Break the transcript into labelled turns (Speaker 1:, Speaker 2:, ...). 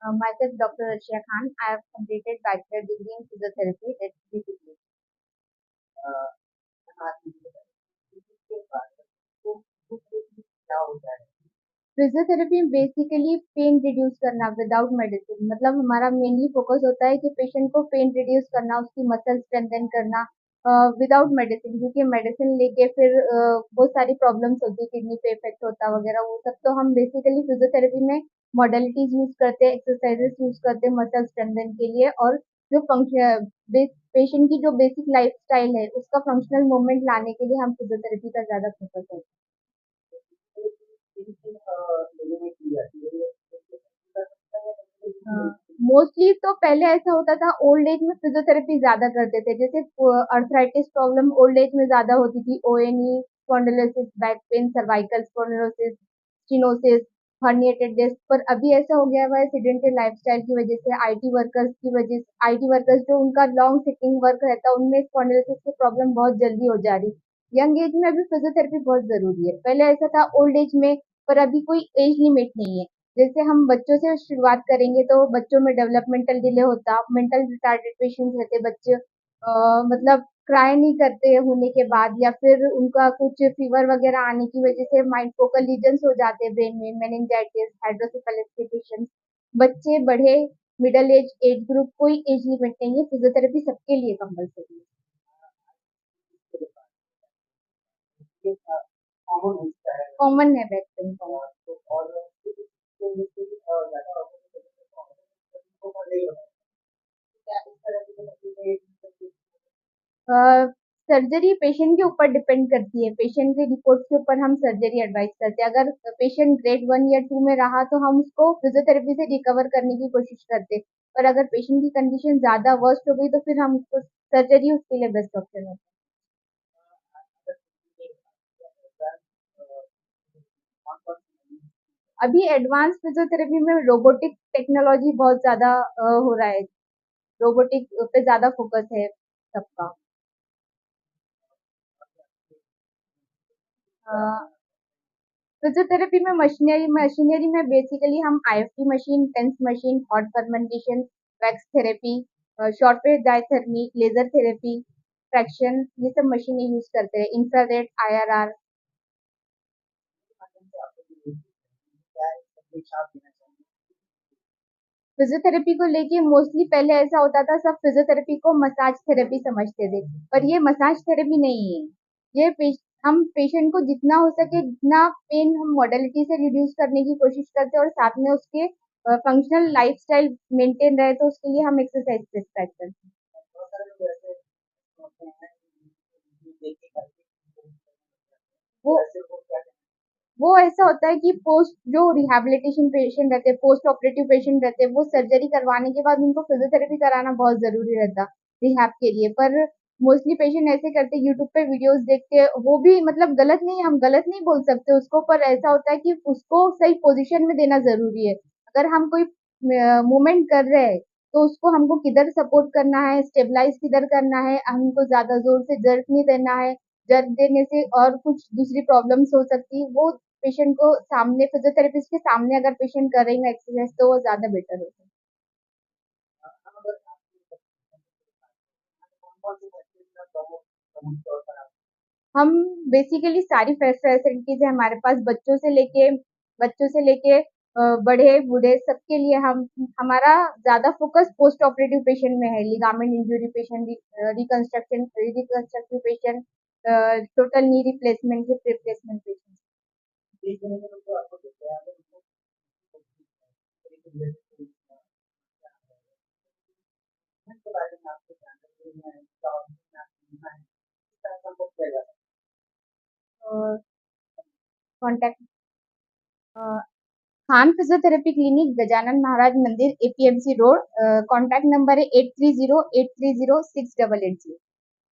Speaker 1: Myself, Dr. Arshia Khan. I have completed bachelor degree in physiotherapy at BPC. Physiotherapy basically pen reduce करना without medicine, मतलब हमारा mainly focus होता है कि patient को pen reduce करना, उसकी मसल स्ट्रेंथन करना विदाउट मेडिसिन, क्योंकि मेडिसिन लेके फिर बहुत सारी प्रॉब्लम्स होती है, किडनी पे इफेक्ट होता वगैरह वो सब। तो हम बेसिकली फिजियोथेरेपी में मॉडलिटीज यूज करते हैं, एक्सरसाइजेस यूज करते हैं मसल स्ट्रेंथन के लिए, और जो फंक्शन पेशेंट की जो बेसिक लाइफ स्टाइल है उसका फंक्शनल मूवमेंट लाने के लिए हम फिजियोथेरेपी का ज्यादा फोकस करते हैं। मोस्टली तो पहले ऐसा होता था, ओल्ड एज में फिजियोथेरेपी ज्यादा करते थे, जैसे अर्थराइटिस प्रॉब्लम ओल्ड एज में ज्यादा होती थी, ओएनई, spondylosis, back pain, cervical spondylosis, stenosis, herniated disc. पर अभी ऐसा हो गया है सेडेंटरी लाइफस्टाइल की वजह से, आईटी वर्कर्स की वजह से, आईटी वर्कर्स जो उनका लॉन्ग सिटिंग वर्क रहता है उनमें स्पॉन्डिलोसिस की प्रॉब्लम बहुत जल्दी हो जा रही। यंग एज में अभी फिजियोथेरेपी बहुत जरूरी है, पहले ऐसा था ओल्ड एज में, पर अभी कोई एज लिमिट नहीं है। जैसे हम बच्चों से शुरुआत करेंगे तो बच्चों में डेवलपमेंटल डिले होता, मेंटल रिटार्डेड पेशेंट्स रहते बच्चे, मतलब क्राई नहीं करते होने के बाद, या फिर उनका कुछ फीवर वगैरह आने की वजह से माइंड फोकल लीजन्स हो जाते हैं ब्रेन में, मेनिंजाइटिस, हाइड्रोसेफेलस के पेशेंट्स, बच्चे बड़े, मिडल एज, एज ग्रुप, कोई एज लिमिट नहीं है, फिजियोथेरेपी सबके लिए कंपलसरी है। कॉमन है बैक पेन सर्जरी पेशेंट के ऊपर डिपेंड करती है, पेशेंट के रिपोर्ट्स के ऊपर हम सर्जरी एडवाइस करते हैं। अगर पेशेंट ग्रेड 1 या 2 में रहा तो हम उसको फिजियोथेरेपी से रिकवर करने की कोशिश करते हैं, पर अगर पेशेंट की कंडीशन ज्यादा वर्स्ट हो गई तो फिर हम उसको सर्जरी उसके लिए बेस्ट ऑप्शन होता है। अभी एडवांस फिजियोथेरेपी में रोबोटिक टेक्नोलॉजी बहुत ज्यादा हो रहा है, रोबोटिक पे ज्यादा फोकस है सबका। फिजियोथेरेपी में मशीनरी में बेसिकली हम IFT machine, TENS machine, hot fermentation, wax therapy, short wave diathermy, laser therapy, fraction, ये सब मशीनें यूज करते हैं, इंफ्रारेड, आईआरआर। फिजियोथेरेपी को लेके मोस्टली पहले ऐसा होता था, सब फिजियोथेरेपी को मसाज थेरेपी समझते थे, पर ये मसाज थेरेपी नहीं है। ये हम पेशेंट को जितना हो सके जितना पेन हम मॉडलिटी से रिड्यूस करने की कोशिश करते हैं, और साथ में उसके फंक्शनल लाइफस्टाइल मेंटेन रहे, तो उसके लिए हम एक्सरसाइज प्रिस्क्राइब करते हैं। वो वो ऐसा होता है कि पोस्ट जो रिहैबिलिटेशन पेशेंट रहते हैं, पोस्ट ऑपरेटिव पेशेंट रहते हैं, वो सर्जरी करवाने के बाद उनको फिजियोथेरेपी कराना बहुत जरूरी रहता रिहैब के लिए। पर मोस्टली पेशेंट ऐसे करते हैं, यूट्यूब पे वीडियोस देखते हैं, वो भी मतलब गलत नहीं, हम गलत नहीं बोल सकते उसको, पर ऐसा होता है कि उसको सही पोजीशन में देना जरूरी है। अगर हम कोई मूवमेंट कर रहे हैं तो उसको हमको किधर सपोर्ट करना है, स्टेबलाइज किधर करना है, हमको ज्यादा जोर से जर्क नहीं देना है, जर्क देने से और कुछ दूसरी प्रॉब्लम्स हो सकती है, वो पेशेंट को सामने, फिजियोथेरेपिस्ट के सामने अगर पेशेंट करेंगे एक्सरसाइज तो वो ज्यादा बेटर होता है। हम बेसिकली सारी फैसिलिटीज है हमारे पास, बच्चों से लेके बड़े बूढ़े सबके लिए। हम हमारा ज्यादा फोकस पोस्ट ऑपरेटिव पेशेंट में है, ligament injury patient, reconstructive patient, total knee replacement, hip replacement patient. Contact Khan physiotherapy clinic, Gajanan Maharaj मंदिर, एपीएमसी रोड। कॉन्टैक्ट नंबर है 8308306880।